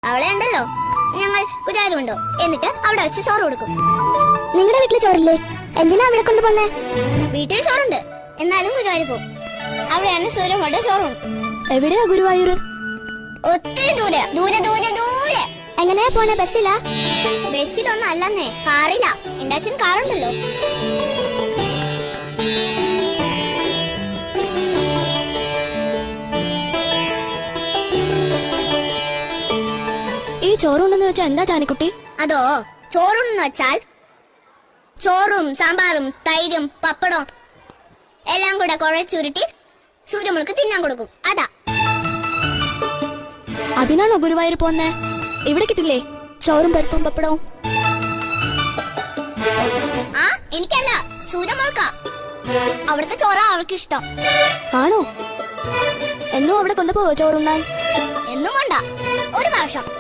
അവളെ ഉണ്ടല്ലോ ഞങ്ങൾ ഗുരുവായൂരുണ്ടോ എന്നിട്ട് അവിടെ വെച്ച് ചോറ് കൊടുക്കും. നിങ്ങളുടെ വീട്ടില് ചോറില്ലേ? എന്തിനാ അവിടെ കൊണ്ടുപോന്നേ? വീട്ടിൽ ചോറുണ്ട്, എന്നാലും ഗുരുവായൂർ പോകും. അവിടെയാണ് സൂര്യമ്മയുടെ ചോറും. എവിടെയാ ഗുരുവായൂർ? ഒത്തിരി ദൂരെ ദൂരെ ദൂരെ ദൂരെ. എങ്ങനെയാ പോണേ? ബസ്സിലാ? ബസ്സിലൊന്നും അല്ലെന്നേ, കാറിലാ. എന്റെ അച്ഛൻ കാറുണ്ടല്ലോ. ഈ ചോറുണ്ടെന്ന് വെച്ചാ എന്താ ജാനിക്കുട്ടി? അതോ, ചോറുണ്ടെന്ന് വെച്ചാൽ ചോറും സാമ്പാറും തൈരും പപ്പടവും എല്ലാം കൂടെ കുഴച്ചുരുട്ടി സൂര്യമുൾക്ക് തിന്നാൻ കൊടുക്കും. അതാ. അതിനാണോ ഗുരുവായൂർ പോന്നേ? ഇവിടെ കിട്ടില്ലേ ചോറും പരിപ്പും പപ്പടവും? ആ, എനിക്കല്ല, സൂര്യമുൾക്ക. അവിടുത്തെ ചോറാ അവൾക്ക് ഇഷ്ടം. ആണോ? എന്നും അവിടെ കൊണ്ടുപോവോ ചോറുണ്ണാൻ? എന്നും കൊണ്ട, ഒരു പ്രാവശ്യം.